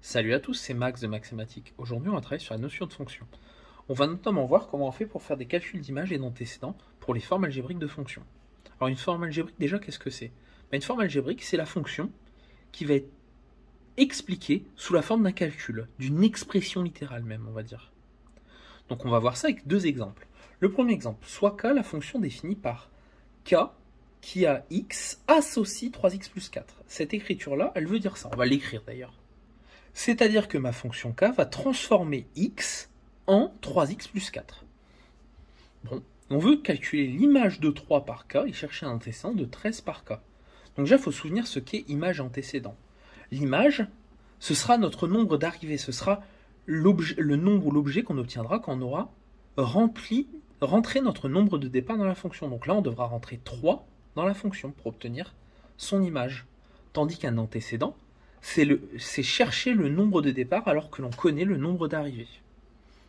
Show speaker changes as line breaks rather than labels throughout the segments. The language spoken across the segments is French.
Salut à tous, c'est Max de Maxématique. Aujourd'hui, on va travailler sur la notion de fonction. On va notamment voir comment on fait pour faire des calculs d'images et d'antécédents pour les formes algébriques de fonctions. Alors une forme algébrique, déjà, qu'est-ce que c'est? Une forme algébrique, c'est la fonction qui va être expliquée sous la forme d'un calcul, d'une expression littérale même, on va dire. Donc on va voir ça avec deux exemples. Le premier exemple, soit k, la fonction définie par k qui a x associe 3x plus 4. Cette écriture-là, elle veut dire ça. On va l'écrire d'ailleurs. C'est-à-dire que ma fonction k va transformer x en 3x plus 4. Bon, on veut calculer l'image de 3 par k et chercher un antécédent de 13 par k. Donc déjà, il faut se souvenir ce qu'est image antécédent. L'image, ce sera notre nombre d'arrivées, ce sera le nombre ou l'objet qu'on obtiendra quand on aura rentré notre nombre de départ dans la fonction. Donc là, on devra rentrer 3 dans la fonction pour obtenir son image. Tandis qu'un antécédent, c'est chercher le nombre de départ alors que l'on connaît le nombre d'arrivées.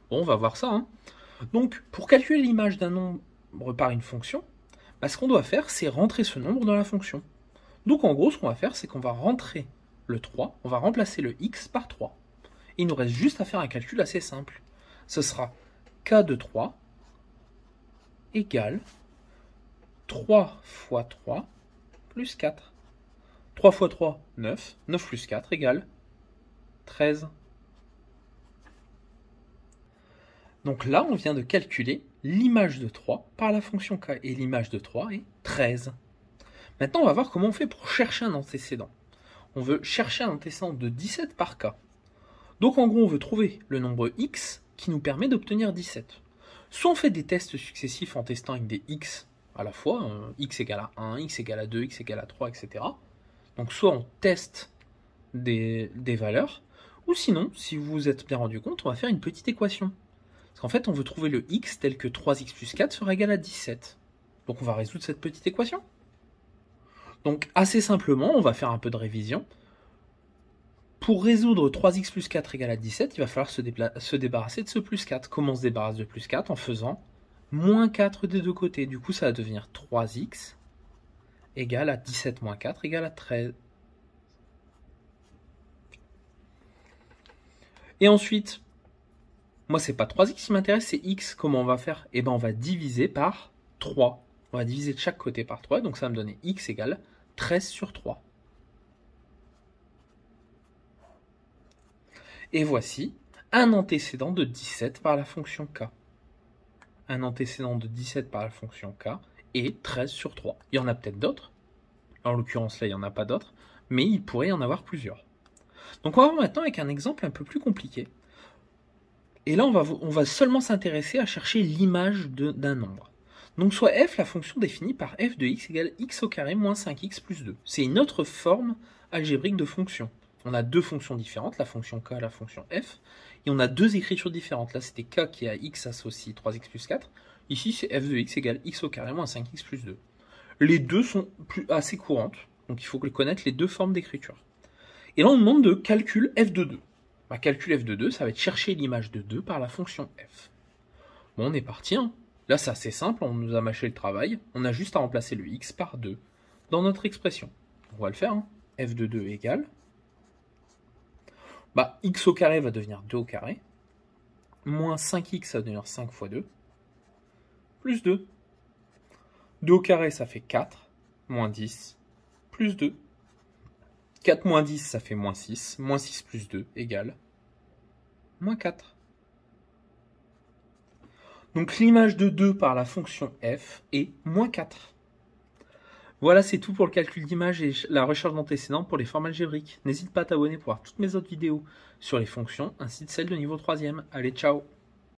Bon, on va voir ça. Hein. Donc, pour calculer l'image d'un nombre par une fonction, ce qu'on doit faire, c'est rentrer ce nombre dans la fonction. Donc, en gros, ce qu'on va faire, c'est qu'on va rentrer le 3, on va remplacer le x par 3. Et il nous reste juste à faire un calcul assez simple. Ce sera k de 3 égale 3 fois 3 plus 4. 3 fois 3, 9. 9 plus 4 égale 13. Donc là, on vient de calculer l'image de 3 par la fonction k. Et l'image de 3 est 13. Maintenant, on va voir comment on fait pour chercher un antécédent. On veut chercher un antécédent de 17 par k. Donc en gros, on veut trouver le nombre x qui nous permet d'obtenir 17. Soit on fait des tests successifs en testant avec des x à la fois, x égale à 1, x égale à 2, x égale à 3, etc. Donc soit on teste des valeurs, ou sinon, si vous vous êtes bien rendu compte, on va faire une petite équation. Parce qu'en fait, on veut trouver le x tel que 3x plus 4 sera égal à 17. Donc on va résoudre cette petite équation. Donc assez simplement, on va faire un peu de révision. Pour résoudre 3x plus 4 égale à 17, il va falloir se débarrasser de ce plus 4. Comment on se débarrasse de plus 4? En faisant moins 4 des deux côtés. Du coup, ça va devenir 3x égale à 17 moins 4 égale à 13. Et ensuite, moi, c'est pas 3x qui m'intéresse, c'est x. Comment on va faire? Eh bien, on va diviser par 3. On va diviser de chaque côté par 3, donc ça va me donner x égale 13 sur 3. Et voici un antécédent de 17 par la fonction k. Un antécédent de 17 par la fonction k est 13 sur 3. Il y en a peut-être d'autres. En l'occurrence, là, il n'y en a pas d'autres. Mais il pourrait y en avoir plusieurs. Donc on va voir maintenant avec un exemple un peu plus compliqué. Et là, on va seulement s'intéresser à chercher l'image d'un nombre. Donc soit f, la fonction définie par f de x égale x au carré moins 5x plus 2. C'est une autre forme algébrique de fonction. On a deux fonctions différentes, la fonction k et la fonction f, et on a deux écritures différentes. Là, c'était k qui a x associe 3x plus 4. Ici, c'est f de x égale x au carré moins 5x plus 2. Les deux sont assez courantes, donc il faut connaître les deux formes d'écriture. Et là, on demande de calcul f de 2. Calcul f de 2, ça va être chercher l'image de 2 par la fonction f. Bon, on est parti. Hein. Là, c'est assez simple, on nous a mâché le travail. On a juste à remplacer le x par 2 dans notre expression. On va le faire. Hein. F de 2 égale... x au carré va devenir 2 au carré. Moins 5x, ça va devenir 5 fois 2. Plus 2. 2 au carré, ça fait 4. Moins 10. Plus 2. 4 moins 10, ça fait moins 6. Moins 6 plus 2 égale moins 4. Donc l'image de 2 par la fonction f est moins 4. Voilà, c'est tout pour le calcul d'image et la recherche d'antécédents pour les formes algébriques. N'hésite pas à t'abonner pour voir toutes mes autres vidéos sur les fonctions, ainsi que celles de niveau 3e. Allez, ciao!